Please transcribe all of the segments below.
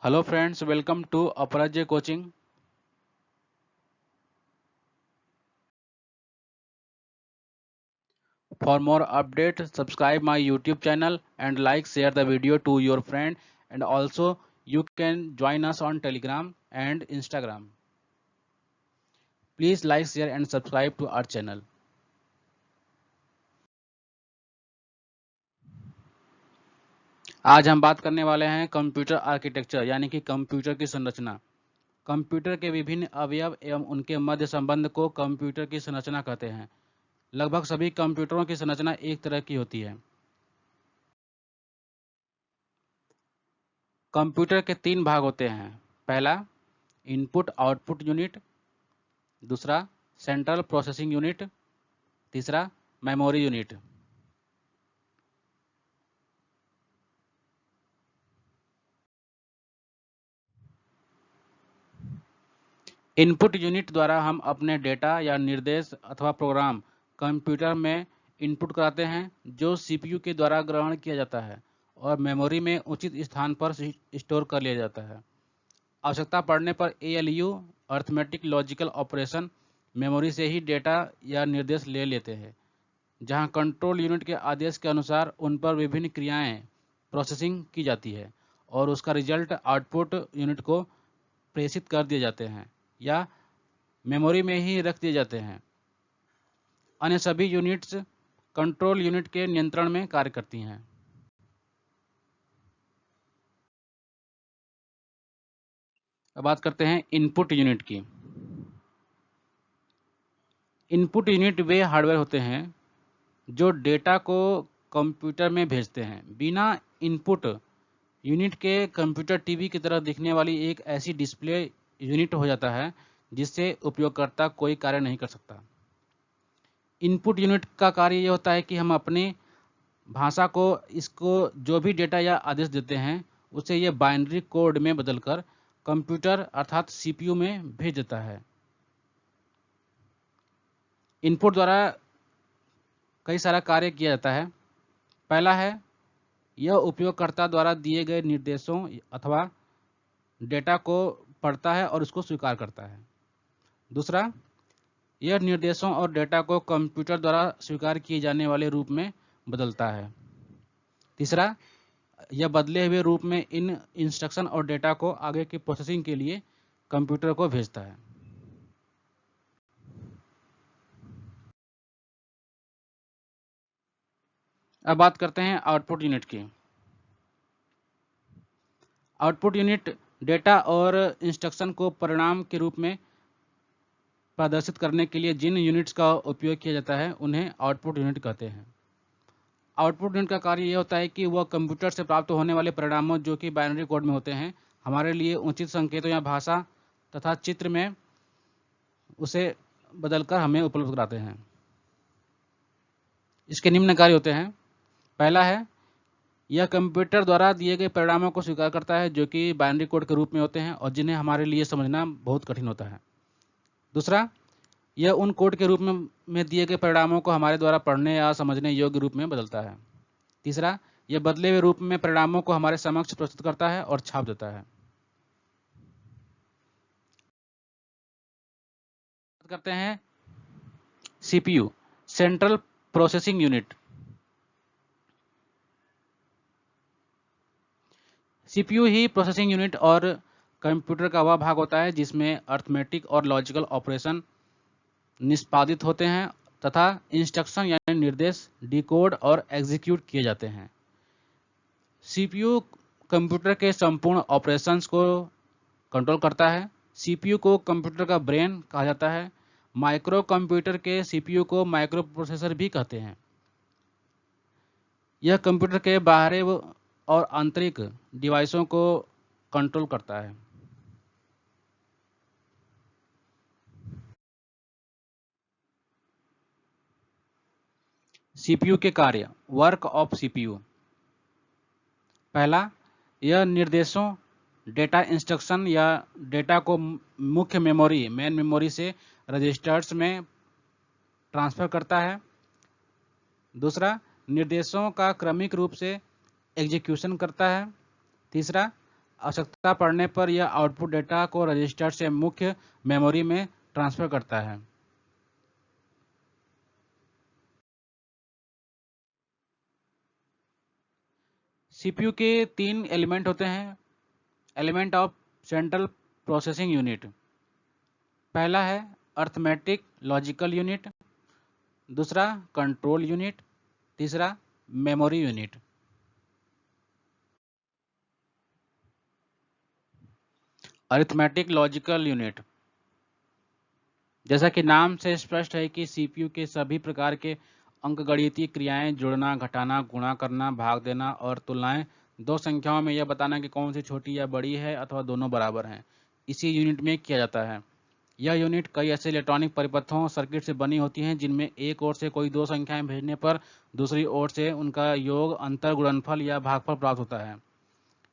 Hello friends, welcome to Aparajay Coaching. For more updates, subscribe my YouTube channel and share the video to your friend, and also you can join us on Telegram and Instagram. Please share and subscribe to our channel. आज हम बात करने वाले हैं computer architecture यानी कि computer की संरचना। कंप्यूटर के विभिन्न अवयव एवं उनके मध्य संबंध को कंप्यूटर की संरचना कहते हैं। लगभग सभी कंप्यूटरों की संरचना एक तरह की होती है। कंप्यूटर के 3 भाग होते हैं। पहला इनपुट आउटपुट यूनिट, दूसरा सेंट्रल प्रोसेसिंग यूनिट, तीसरा मेमोरी यूनिट। इनपुट यूनिट द्वारा हम अपने डेटा या निर्देश अथवा प्रोग्राम कंप्यूटर में इनपुट कराते हैं जो सीपीयू के द्वारा ग्रहण किया जाता है और मेमोरी में उचित स्थान पर स्टोर कर लिया जाता है। आवश्यकता पड़ने पर ALU arithmetic logical operation memory से ही डेटा या निर्देश ले लेते हैं, जहां कंट्रोल यूनिट के आदेश के अनुसार उन पर विभिन्न क्रियाएं प्रोसेसिंग की जाती है और उसका रिजल्ट आउटपुट यूनिट को प्रेषित कर दिए जाते हैं या मेमोरी में ही रख दिए जाते हैं। अन्य सभी यूनिट्स कंट्रोल यूनिट के नियंत्रण में कार्य करती हैं। अब बात करते हैं इनपुट यूनिट की। इनपुट यूनिट वे हार्डवेयर होते हैं जो डेटा को कंप्यूटर में भेजते हैं। बिना इनपुट यूनिट के कंप्यूटर टीवी की तरह दिखने वाली एक ऐसी डिस्प्ले यूनिट हो जाता है जिससे उपयोगकर्ता कोई कार्य नहीं कर सकता। इनपुट यूनिट का कार्य यह होता है कि हम अपनी भाषा को इसको जो भी डेटा या आदेश देते हैं उसे यह बाइनरी कोड में बदलकर कंप्यूटर अर्थात सीपीयू में भेज देता है। इनपुट द्वारा कई सारा कार्य किया जाता है। पहला है यह उपयोगकर्ता द्वारा दिए गए निर्देशों अथवा डेटा को पढ़ता है और उसको स्वीकार करता है। दूसरा, यह निर्देशों और डेटा को कंप्यूटर द्वारा स्वीकार किए जाने वाले रूप में बदलता है। तीसरा, यह बदले हुए रूप में इन इंस्ट्रक्शन और डेटा को आगे की प्रोसेसिंग के लिए कंप्यूटर को भेजता है। अब बात करते हैं आउटपुट यूनिट की। आउटपुट यूनिट डेटा और इंस्ट्रक्शन को परिणाम के रूप में प्रदर्शित करने के लिए जिन यूनिट्स का उपयोग किया जाता है उन्हें आउटपुट यूनिट कहते हैं। आउटपुट यूनिट का कार्य यह होता है कि वह कंप्यूटर से प्राप्त होने वाले परिणामों जो कि बाइनरी कोड में होते हैं हमारे लिए उचित संकेतों या भाषा तथा चित्र में उसे बदलकर हमें उपलब्ध कराते हैं। इसके निम्न कार्य होते हैं। पहला है यह कंप्यूटर द्वारा दिए गए परिणामों को स्वीकार करता है जो कि बाइनरी कोड के रूप में होते हैं और जिन्हें हमारे लिए समझना बहुत कठिन होता है। दूसरा, यह उन कोड के रूप में दिए गए परिणामों को हमारे द्वारा पढ़ने या समझने योग्य रूप में बदलता है। तीसरा, यह बदले हुए रूप में परिणामों को हमारे समक्ष प्रस्तुत करता है और छाप देता है। बात करते हैं CPU, central processing unit. CPU ही प्रोसेसिंग यूनिट और कंप्यूटर का वह भाग होता है जिसमें अर्थमेटिक और लॉजिकल ऑपरेशन निष्पादित होते हैं तथा इंस्ट्रक्शन यानी निर्देश डिकोड और एग्जीक्यूट किए जाते हैं। सीपीयू कंप्यूटर के संपूर्ण ऑपरेशंस को कंट्रोल करता है। सीपीयू को कंप्यूटर का ब्रेन कहा जाता है। माइक्रो कंप्यूटर के सीपीयू को माइक्रो प्रोसेसर भी कहते हैं। यह कंप्यूटर के बाहरी और आंतरिक डिवाइसों को कंट्रोल करता है। सीपीयू के कार्य, वर्क ऑफ सीपीयू। पहला, यह निर्देशों डेटा इंस्ट्रक्शन या डेटा को मुख्य मेमोरी मेन मेमोरी से रजिस्टर्स में ट्रांसफर करता है। दूसरा, निर्देशों का क्रमिक रूप से एग्जीक्यूशन करता है। तीसरा, आवश्यकता पड़ने पर यह आउटपुट डेटा को रजिस्टर से मुख्य मेमोरी में ट्रांसफर करता है। सीपीयू के 3 एलिमेंट होते हैं। Element of central processing unit. पहला है अर्थमेटिक लॉजिकल यूनिट, दूसरा कंट्रोल यूनिट, तीसरा memory unit. Arithmetic logical unit, जैसा कि नाम से स्पष्ट है कि सीपीयू के सभी प्रकार के अंकगणितीय क्रियाएं, जोड़ना, घटाना, गुणा करना, भाग देना और तुलनाएं, दो संख्याओं में यह बताना कि कौन सी छोटी या बड़ी है अथवा दोनों बराबर हैं, इसी यूनिट में किया जाता है। यह यूनिट कई ऐसे इलेक्ट्रॉनिक परिपथों सर्किट से बनी होती हैं जिनमें एक ओर से कोई दो संख्याएं भेजने पर दूसरी ओर से उनका योग, अंतर, गुणनफल या भागफल प्राप्त होता है।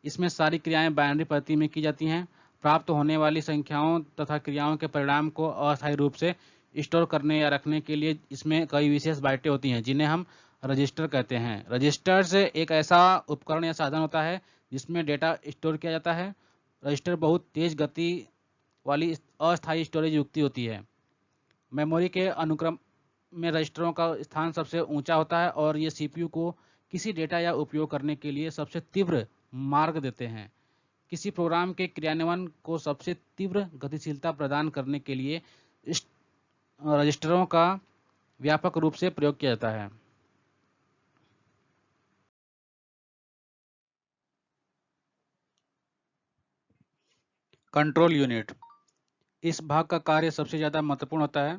इसमें सारी क्रियाएं बाइनरी पद्धति में की जाती हैं। प्राप्त होने वाली संख्याओं तथा क्रियाओं के परिणाम को अस्थायी रूप से स्टोर करने या रखने के लिए इसमें कई विशेष बाइटें होती हैं जिन्हें हम रजिस्टर कहते हैं। रजिस्टर से एक ऐसा उपकरण या साधन होता है जिसमें डेटा स्टोर किया जाता है। रजिस्टर बहुत तेज गति वाली अस्थायी स्टोरेज युक्ति होती है। मेमोरी के अनुक्रम में रजिस्टरों का स्थान सबसे ऊंचा होता है और ये सीपीयू को किसी डेटा या उपयोग करने के लिए सबसे तीव्र मार्ग देते हैं। किसी प्रोग्राम के क्रियान्वयन को सबसे तीव्र गतिशीलता प्रदान करने के लिए इस रजिस्टरों का व्यापक रूप से प्रयोग किया जाता है। कंट्रोल यूनिट, इस भाग का कार्य सबसे ज़्यादा महत्वपूर्ण होता है।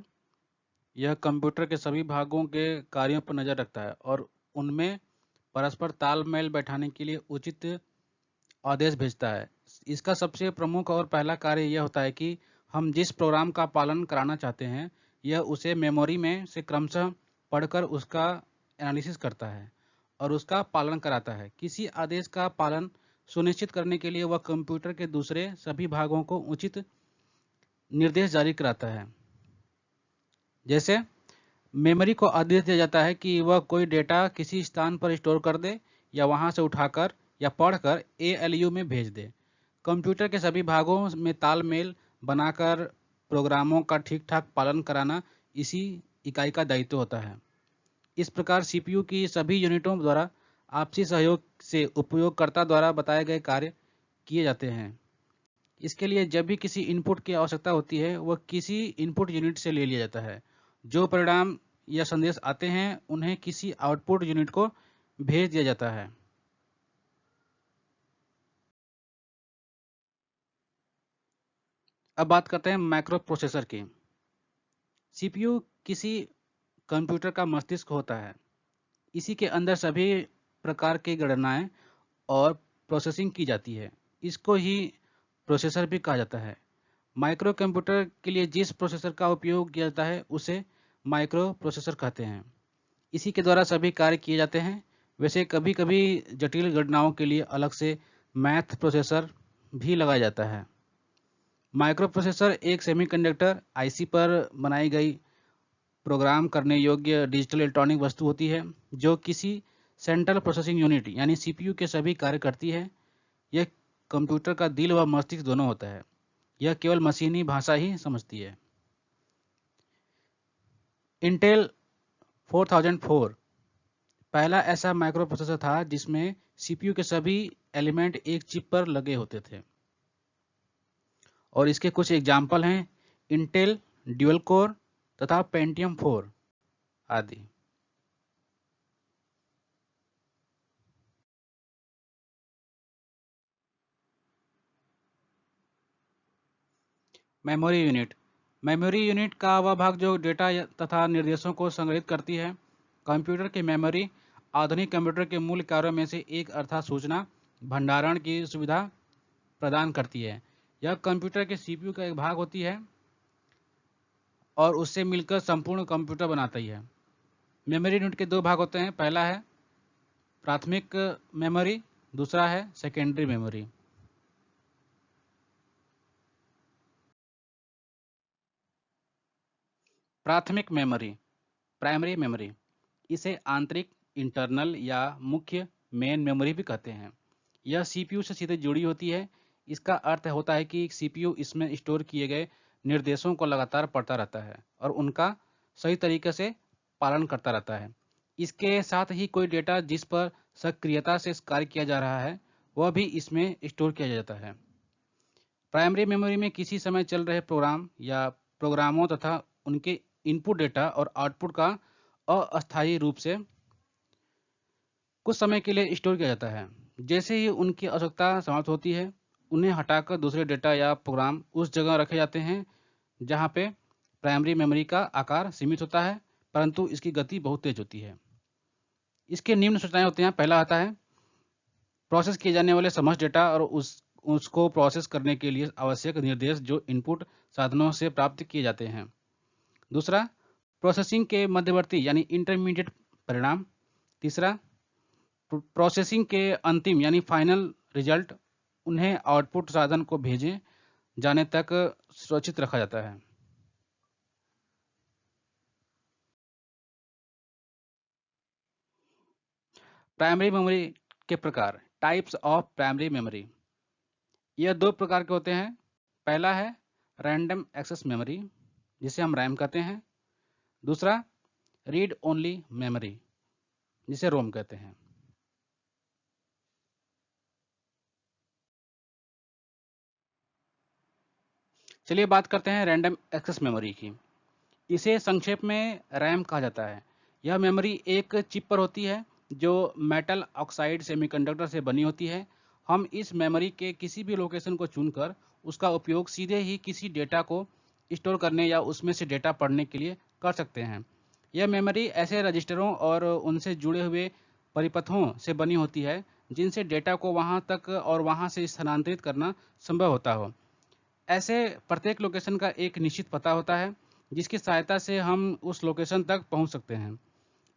यह कंप्यूटर के सभी भागों के कार्यों पर नज़र रखता है और उनमें परस्पर तालमेल बैठाने के लिए उचित आदेश भेजता है। इसका सबसे प्रमुख और पहला कार्य यह होता है कि हम जिस प्रोग्राम का पालन कराना चाहते हैं यह उसे मेमोरी में से क्रमशः पढ़कर उसका एनालिसिस करता है और उसका पालन कराता है। किसी आदेश का पालन सुनिश्चित करने के लिए वह कंप्यूटर के दूसरे सभी भागों को उचित निर्देश जारी कराता है। जैसे मेमोरी को आदेश दिया जाता है कि वह कोई डेटा किसी स्थान पर स्टोर कर दे या वहां से उठाकर या पढ़कर ALU में भेज दे। कंप्यूटर के सभी भागों में तालमेल बनाकर प्रोग्रामों का ठीक ठाक पालन कराना इसी इकाई का दायित्व होता है। इस प्रकार सीपीयू की सभी यूनिटों द्वारा आपसी सहयोग से उपयोगकर्ता द्वारा बताए गए कार्य किए जाते हैं। इसके लिए जब भी किसी इनपुट की आवश्यकता होती है वह किसी इनपुट यूनिट से ले लिया जाता है। जो परिणाम या संदेश आते हैं उन्हें किसी आउटपुट यूनिट को भेज दिया जाता है। अब बात करते हैं माइक्रो प्रोसेसर की। सीपीयू किसी कंप्यूटर का मस्तिष्क होता है। इसी के अंदर सभी प्रकार की गणनाएं और प्रोसेसिंग की जाती है। इसको ही प्रोसेसर भी कहा जाता है। माइक्रो कंप्यूटर के लिए जिस प्रोसेसर का उपयोग किया जाता है उसे माइक्रो प्रोसेसर कहते हैं। इसी के द्वारा सभी कार्य किए जाते हैं। वैसे कभी कभी जटिल गणनाओं के लिए अलग से मैथ प्रोसेसर भी लगाया जाता है। माइक्रो प्रोसेसर एक सेमीकंडक्टर आईसी पर बनाई गई प्रोग्राम करने योग्य डिजिटल इलेक्ट्रॉनिक वस्तु होती है जो किसी सेंट्रल प्रोसेसिंग यूनिट यानी सीपीयू के सभी कार्य करती है। यह कंप्यूटर का दिल व मस्तिष्क दोनों होता है। यह केवल मशीनी भाषा ही समझती है। इंटेल 4004 पहला ऐसा माइक्रो प्रोसेसर था जिसमें सीपीयू के सभी एलिमेंट एक चिप पर लगे होते थे और इसके कुछ एग्जाम्पल हैं इंटेल ड्यूल कोर तथा पेंटियम 4 आदि। मेमोरी यूनिट, मेमोरी यूनिट का वह भाग जो डेटा तथा निर्देशों को संग्रहित करती है। कंप्यूटर की मेमोरी आधुनिक कंप्यूटर के मूल कार्यों में से एक अर्थात सूचना भंडारण की सुविधा प्रदान करती है। यह कंप्यूटर के सीपीयू का एक भाग होती है और उससे मिलकर संपूर्ण कंप्यूटर बनाती है। मेमोरी यूनिट के दो भाग होते हैं, पहला है प्राथमिक मेमोरी, दूसरा है सेकेंडरी मेमोरी। प्राथमिक मेमोरी, प्राइमरी मेमोरी, इसे आंतरिक इंटरनल या मुख्य मेन मेमोरी भी कहते हैं। यह सीपीयू से सीधे जुड़ी होती है। इसका अर्थ होता है कि CPU इसमें स्टोर किए गए निर्देशों को लगातार पढ़ता रहता है और उनका सही तरीके से पालन करता रहता है। इसके साथ ही कोई डेटा जिस पर सक्रियता से कार्य किया जा रहा है वह भी इसमें स्टोर किया जाता है। प्राइमरी मेमोरी में किसी समय चल रहे प्रोग्राम या प्रोग्रामों तथा उनके इनपुट डेटा और आउटपुट का अस्थायी रूप से कुछ समय के लिए स्टोर किया जाता है। जैसे ही उनकी आवश्यकता समाप्त होती है उन्हें हटाकर दूसरे डेटा या प्रोग्राम उस जगह रखे जाते हैं जहां पे प्राइमरी मेमोरी का आकार सीमित होता है परंतु इसकी गति बहुत तेज होती है। इसके निम्न सूचनाएं होती हैं। पहला आता है प्रोसेस किए जाने वाले समस्त डेटा और उसको प्रोसेस करने के लिए आवश्यक निर्देश जो इनपुट साधनों से प्राप्त किए जाते हैं। दूसरा, प्रोसेसिंग के मध्यवर्ती यानी इंटरमीडिएट परिणाम। तीसरा, प्रोसेसिंग के अंतिम यानी फाइनल रिजल्ट, उन्हें आउटपुट साधन को भेजे जाने तक सुरक्षित रखा जाता है। प्राइमरी मेमोरी के प्रकार, टाइप्स ऑफ प्राइमरी मेमोरी। यह दो प्रकार के होते हैं। पहला है रैंडम एक्सेस मेमोरी जिसे हम रैम कहते हैं। दूसरा रीड ओनली मेमोरी जिसे रोम कहते हैं। चलिए बात करते हैं रैंडम एक्सेस मेमोरी की। इसे संक्षेप में रैम कहा जाता है। यह मेमोरी एक चिप पर होती है जो मेटल ऑक्साइड सेमीकंडक्टर से बनी होती है। हम इस मेमोरी के किसी भी लोकेशन को चुनकर उसका उपयोग सीधे ही किसी डेटा को स्टोर करने या उसमें से डेटा पढ़ने के लिए कर सकते हैं। यह मेमोरी ऐसे रजिस्टरों और उनसे जुड़े हुए परिपथों से बनी होती है जिनसे डेटा को वहां तक और वहां से स्थानांतरित करना संभव होता हो। ऐसे प्रत्येक लोकेशन का एक निश्चित पता होता है जिसकी सहायता से हम उस लोकेशन तक पहुंच सकते हैं।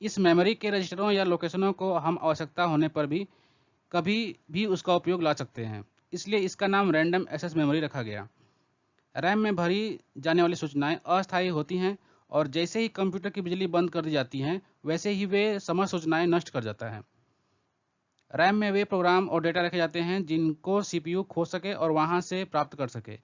इस मेमोरी के रजिस्टरों या लोकेशनों को हम आवश्यकता होने पर भी कभी भी उसका उपयोग ला सकते हैं, इसलिए इसका नाम रैंडम एक्सेस मेमोरी रखा गया। रैम में भरी जाने वाली सूचनाएं अस्थायी होती हैं और जैसे ही कंप्यूटर की बिजली बंद कर दी जाती है वैसे ही वे समस्त सूचनाएं नष्ट कर जाता है। रैम में वे प्रोग्राम और डेटा रखे जाते हैं जिनको CPU खोज सके और वहां से प्राप्त कर सके।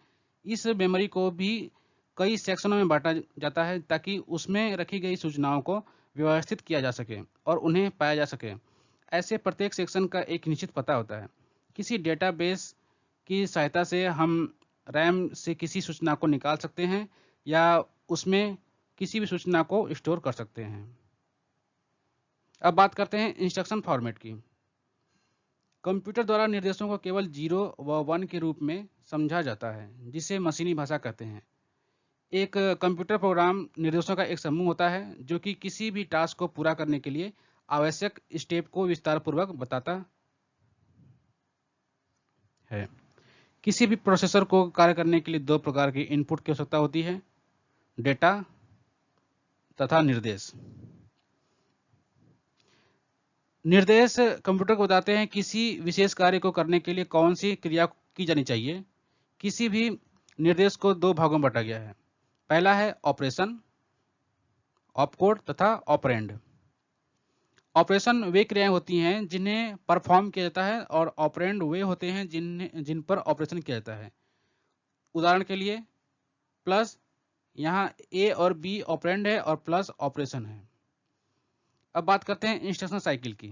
इस मेमोरी को भी कई सेक्शनों में बांटा जाता है ताकि उसमें रखी गई सूचनाओं को व्यवस्थित किया जा सके और उन्हें पाया जा सके। ऐसे प्रत्येक सेक्शन का एक निश्चित पता होता है। किसी डेटाबेस की सहायता से हम रैम से किसी सूचना को निकाल सकते हैं या उसमें किसी भी सूचना को स्टोर कर सकते हैं। अब बात करते हैं इंस्ट्रक्शन फॉर्मेट की। कंप्यूटर द्वारा निर्देशों को केवल 0 व 1 के रूप में समझा जाता है जिसे मशीनी भाषा कहते हैं। एक कंप्यूटर प्रोग्राम निर्देशों का एक समूह होता है जो कि किसी भी टास्क को पूरा करने के लिए आवश्यक स्टेप को विस्तार पूर्वक बताता है। किसी भी प्रोसेसर को कार्य करने के लिए दो प्रकार की इनपुट की आवश्यकता होती है, डेटा तथा निर्देश। निर्देश कंप्यूटर को बताते हैं किसी विशेष कार्य को करने के लिए कौन सी क्रिया की जानी चाहिए। किसी भी निर्देश को दो भागों में बांटा गया है। पहला है ऑपरेशन, ऑपकोड तथा ऑपरेंड। ऑपरेशन वे क्रियाएं होती हैं जिन्हें परफॉर्म किया जाता है और ऑपरेंड वे होते हैं जिन पर ऑपरेशन किया जाता है। उदाहरण के लिए प्लस, यहाँ ए और बी ऑपरेंड है और प्लस ऑपरेशन है। अब बात करते हैं इंस्ट्रक्शन साइकिल की।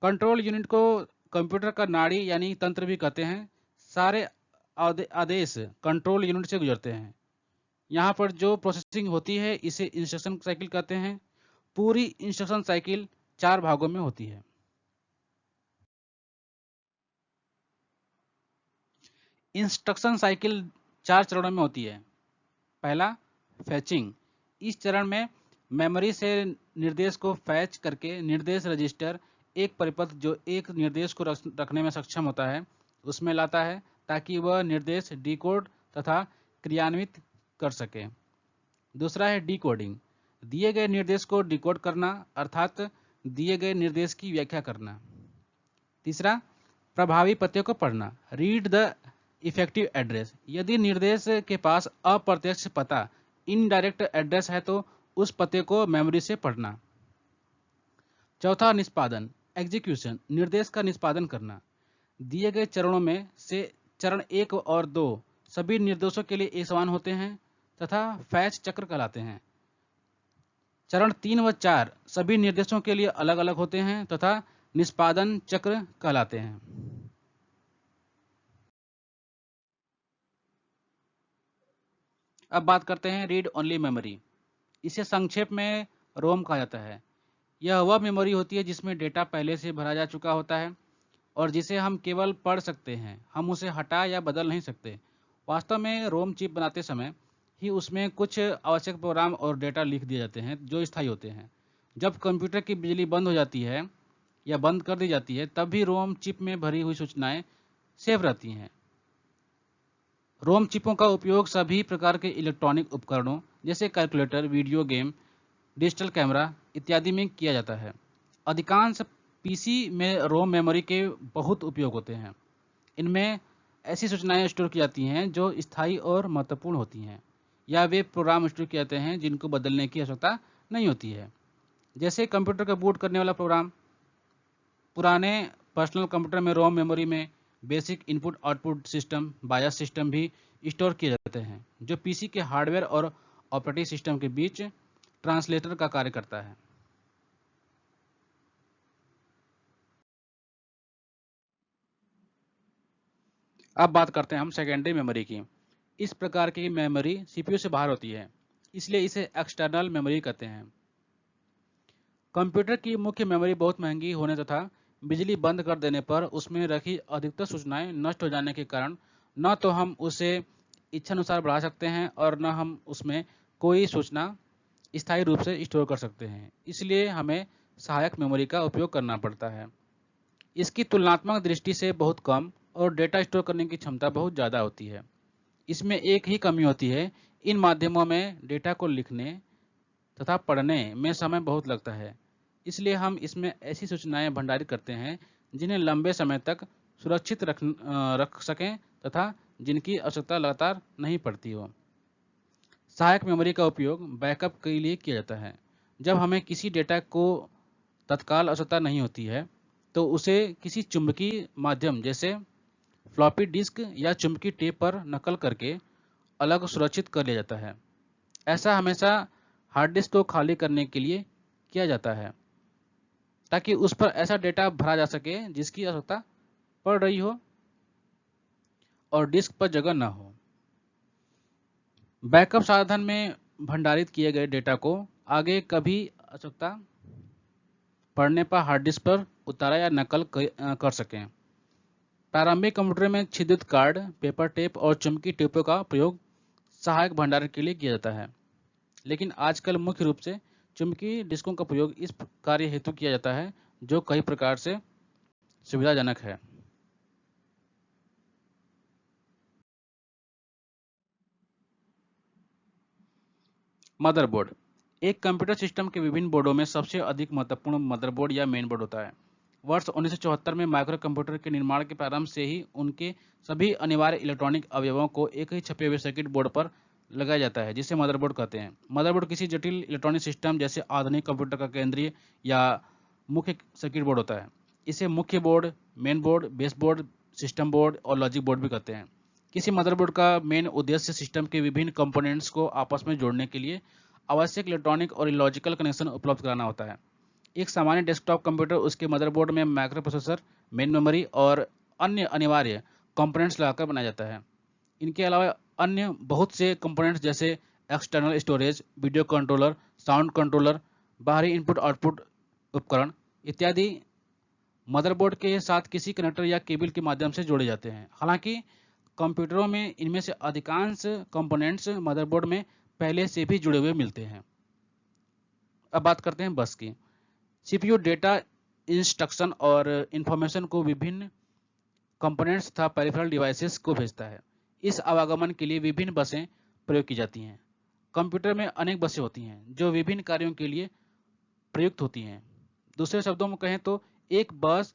कंट्रोल यूनिट को कंप्यूटर का नाड़ी यानी तंत्र भी कहते हैं। सारे आदेश कंट्रोल यूनिट से गुजरते हैं। यहाँ पर जो प्रोसेसिंग होती है इसे इंस्ट्रक्शन साइकिल कहते हैं। पूरी इंस्ट्रक्शन साइकिल 4 भागों में होती है। इंस्ट्रक्शन साइकिल 4 चरणों में होती है। पहला, फैचिंग। इस चरण में मेमोरी से निर्देश को फैच करके निर्देश रजिस्टर एक परिपथ जो एक निर्देश को रखने में सक्षम होता है उसमें लाता है ताकि वह निर्देश डिकोड तथा क्रियान्वित कर सके। दूसरा है डिकोडिंग। दिए गए निर्देश को डिकोड करना अर्थात दिए गए निर्देश की व्याख्या करना। तीसरा, प्रभावी पते को पढ़ना, रीड द इफेक्टिव एड्रेस। यदि निर्देश के पास अप्रत्यक्ष पता इनडायरेक्ट एड्रेस है तो उस पते को मेमोरी से पढ़ना। चौथा, निष्पादन, एग्जीक्यूशन, निर्देश का निष्पादन करना। दिए गए चरणों में से चरण 1 और 2 सभी निर्देशों के लिए एक समान होते हैं तथा फैच चक्र कहलाते हैं। चरण 3 व 4 सभी निर्देशों के लिए अलग अलग होते हैं तथा निष्पादन चक्र कहलाते हैं। अब बात करते हैं रीड ओनली मेमोरी। इसे संक्षेप में रोम कहा जाता है। यह वह मेमोरी होती है जिसमें डेटा पहले से भरा जा चुका होता है और जिसे हम केवल पढ़ सकते हैं, हम उसे हटा या बदल नहीं सकते। वास्तव में रोम चिप बनाते समय ही उसमें कुछ आवश्यक प्रोग्राम और डेटा लिख दिए जाते हैं जो स्थायी होते हैं। जब कंप्यूटर की बिजली बंद हो जाती है या बंद कर दी जाती है तब भी रोम चिप में भरी हुई सूचनाएं सेव रहती हैं। रोम चिपों का उपयोग सभी प्रकार के इलेक्ट्रॉनिक उपकरणों जैसे calculator, video game, digital camera इत्यादि में किया जाता है। अधिकांश पीसी में रोम मेमोरी के बहुत उपयोग होते हैं। इनमें ऐसी सूचनाएं स्टोर की जाती हैं जो स्थायी और महत्वपूर्ण होती हैं, या वे प्रोग्राम स्टोर किए जाते हैं जिनको बदलने की आवश्यकता नहीं होती है। जैसे कंप्यूटर का बूट करने वाला प्रोग्राम। पुराने पर्सनल कंप्यूटर में रोम मेमोरी में बेसिक इनपुट आउटपुट सिस्टम, बायस सिस्टम भी स्टोर किए जाते हैं जो पीसी के हार्डवेयर और ऑपरेटिंग सिस्टम के बीच ट्रांसलेटर का कार्य करता है। अब बात करते हैं हम सेकेंडरी मेमोरी की। इस प्रकार की मेमोरी सीपीयू से बाहर होती है, इसलिए इसे एक्सटर्नल मेमोरी कहते हैं। कंप्यूटर की मुख्य मेमोरी बहुत महंगी होने तथा बिजली बंद कर देने पर उसमें रखी अधिकतर सूचनाएं नष्ट हो जाने के कारण न तो हम उसे इच्छानुसार बढ़ा सकते हैं और न हम उसमें कोई सूचना स्थायी रूप से स्टोर कर सकते हैं। इसलिए हमें सहायक मेमोरी का उपयोग करना पड़ता है। इसकी तुलनात्मक दृष्टि से बहुत कम और डेटा स्टोर करने की क्षमता बहुत ज़्यादा होती है। इसमें एक ही कमी होती है, इन माध्यमों में डेटा को लिखने तथा पढ़ने में समय बहुत लगता है। इसलिए हम इसमें ऐसी सूचनाएं भंडारित करते हैं जिन्हें लंबे समय तक सुरक्षित रख सकें तथा जिनकी आवश्यकता लगातार नहीं पड़ती हो। सहायक मेमोरी का उपयोग बैकअप के लिए किया जाता है। जब हमें किसी डेटा को तत्काल आवश्यकता नहीं होती है तो उसे किसी चुंबकीय माध्यम जैसे फ्लॉपी डिस्क या चुंबकीय टेप पर नकल करके अलग सुरक्षित कर लिया जाता है। ऐसा हमेशा हार्ड डिस्क को खाली करने के लिए किया जाता है ताकि उस पर ऐसा डेटा भरा जा सके जिसकी आवश्यकता पड़ रही हो और डिस्क पर जगह न हो। बैकअप साधन में भंडारित किए गए डेटा को आगे कभी आवश्यकता पड़ने पर हार्ड डिस्क पर उतारा या नकल कर सकें। प्रारंभिक कंप्यूटर में छिद्रित कार्ड, पेपर टेप और चुंबकीय टेपों का प्रयोग सहायक भंडारण के लिए किया जाता है, लेकिन आजकल मुख्य रूप से चुंबकीय डिस्कों का प्रयोग इस कार्य हेतु किया जाता है जो कई प्रकार से सुविधाजनक है। मदरबोर्ड एक कंप्यूटर सिस्टम के विभिन्न बोर्डों में सबसे अधिक महत्वपूर्ण मदरबोर्ड या मेन बोर्ड होता है। वर्ष 1974 में माइक्रो कंप्यूटर के निर्माण के प्रारंभ से ही उनके सभी अनिवार्य इलेक्ट्रॉनिक अवयवों को एक ही छपे हुए सर्किट बोर्ड पर लगाया जाता है जिसे मदरबोर्ड कहते हैं। मदरबोर्ड किसी जटिल इलेक्ट्रॉनिक सिस्टम जैसे आधुनिक कंप्यूटर का केंद्रीय या मुख्य सर्किट बोर्ड होता है। इसे मुख्य board, main board, base board, system board और लॉजिक बोर्ड भी कहते हैं। किसी मदरबोर्ड का मेन उद्देश्य सिस्टम के विभिन्न कंपोनेंट्स को आपस में जोड़ने के लिए आवश्यक इलेक्ट्रॉनिक और लॉजिकल कनेक्शन उपलब्ध कराना होता है। एक सामान्य डेस्कटॉप कंप्यूटर उसके मदरबोर्ड में माइक्रो प्रोसेसर, मेन मेमोरी और अन्य अनिवार्य कंपोनेंट्स लगाकर बनाया जाता है। इनके अलावा अन्य बहुत से कंपोनेंट्स जैसे external storage, video controller, sound controller, बाहरी इनपुट आउटपुट उपकरण इत्यादि मदरबोर्ड के साथ किसी कनेक्टर या केबल के माध्यम से जोड़े जाते हैं। हालांकि कंप्यूटरों में इनमें से अधिकांश कंपोनेंट्स मदरबोर्ड में पहले से भी जुड़े हुए मिलते हैं। अब बात करते हैं बस की। सीपीयू डेटा, इंस्ट्रक्शन और इंफॉर्मेशन को विभिन्न कंपोनेंट्स तथा पेरिफेरल डिवाइसेस को भेजता है। इस आवागमन के लिए विभिन्न बसें प्रयोग की जाती हैं। कंप्यूटर में अनेक बसें होती हैं जो विभिन्न कार्यों के लिए प्रयुक्त होती हैं। दूसरे शब्दों में कहें तो एक बस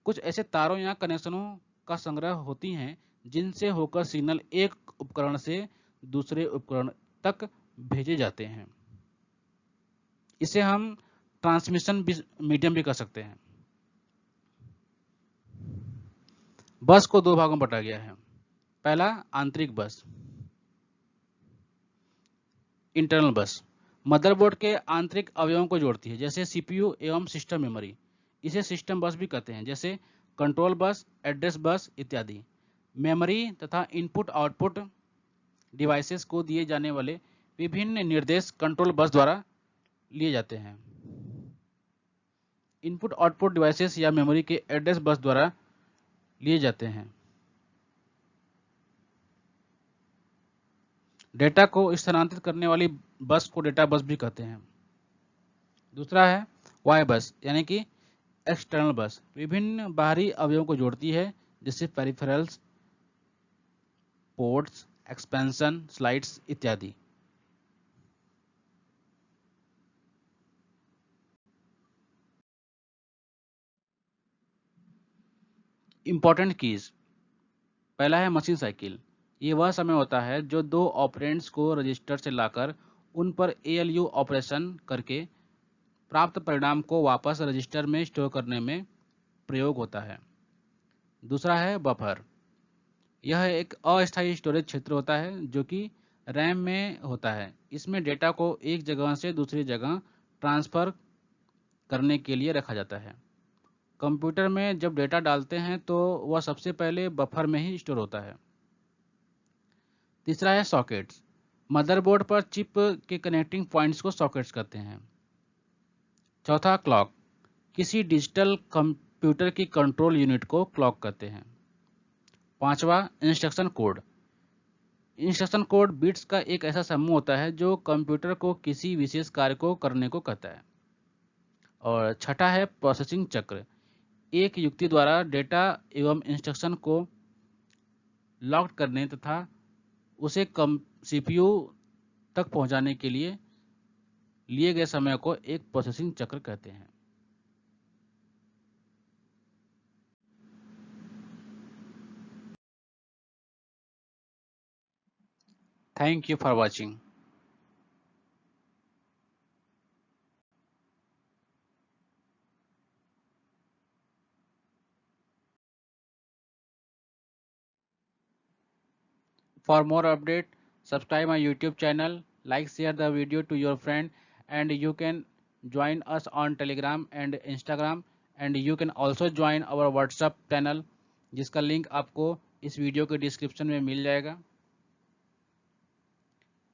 कुछ ऐसे तारों या कनेक्शनों का संग्रह होती हैं जिनसे होकर सिग्नल एक उपकरण से दूसरे उपकरण तक भेजे जाते हैं। इसे हम ट्रांसमिशन मीडियम भी कह सकते हैं। बस को दो भागों में बांटा गया है। पहला आंतरिक बस, इंटरनल बस, मदरबोर्ड के आंतरिक अवयवों को जोड़ती है, जैसे सीपीयू एवं सिस्टम मेमोरी। इसे सिस्टम बस भी कहते हैं, जैसे कंट्रोल बस, एड्रेस बस इत्यादि। मेमोरी तथा इनपुट आउटपुट डिवाइसेस को दिए जाने वाले विभिन्न निर्देश कंट्रोल बस द्वारा लिए जाते हैं। इनपुट आउटपुट डिवाइसेस या मेमोरी के एड्रेस बस द्वारा लिए जाते हैं। डेटा को स्थानांतरित करने वाली बस को डेटा बस भी कहते हैं। दूसरा है वाई बस, यानी कि एक्सटर्नल बस, विभिन्न बाहरी अवयवों को जोड़ती है, जैसे पेरिफेरल्स, पोर्ट्स, एक्सपेंशन स्लाइड्स इत्यादि। इंपॉर्टेंट कीज, पहला है मशीन साइकिल। ये वह समय होता है जो दो ऑपरेंड्स को रजिस्टर से लाकर उन पर एएलयू ऑपरेशन करके प्राप्त परिणाम को वापस रजिस्टर में स्टोर करने में प्रयोग होता है। दूसरा है बफर। यह एक अस्थायी स्टोरेज क्षेत्र होता है जो कि रैम में होता है। इसमें डेटा को एक जगह से दूसरी जगह ट्रांसफर करने के लिए रखा जाता है। कंप्यूटर में जब डेटा डालते हैं तो वह सबसे पहले बफर में ही स्टोर होता है। तीसरा है सॉकेट्स। मदरबोर्ड पर चिप के कनेक्टिंग पॉइंट्स को सॉकेट्स कहते हैं। चौथा क्लॉक। किसी डिजिटल कंप्यूटर की कंट्रोल यूनिट को क्लॉक कहते हैं। पांचवा instruction code. Instruction code bits का एक ऐसा समूह होता है जो कंप्यूटर को किसी विशेष कार्य को करने को कहता है। और छठा है प्रोसेसिंग चक्र। एक युक्ति द्वारा डेटा एवं इंस्ट्रक्शन को लॉक करने तथा उसे सीपीयू तक पहुंचाने के लिए गए समय को एक प्रोसेसिंग चक्र कहते हैं। Thank you for watching. For more update, subscribe my YouTube channel, like share the video to your friend, and you can join us on Telegram and Instagram, and you can also join our WhatsApp channel जिसका link आपको इस video के description में मिल जाएगा।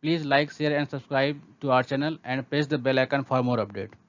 Please like, share and subscribe to our channel and press the bell icon for more update.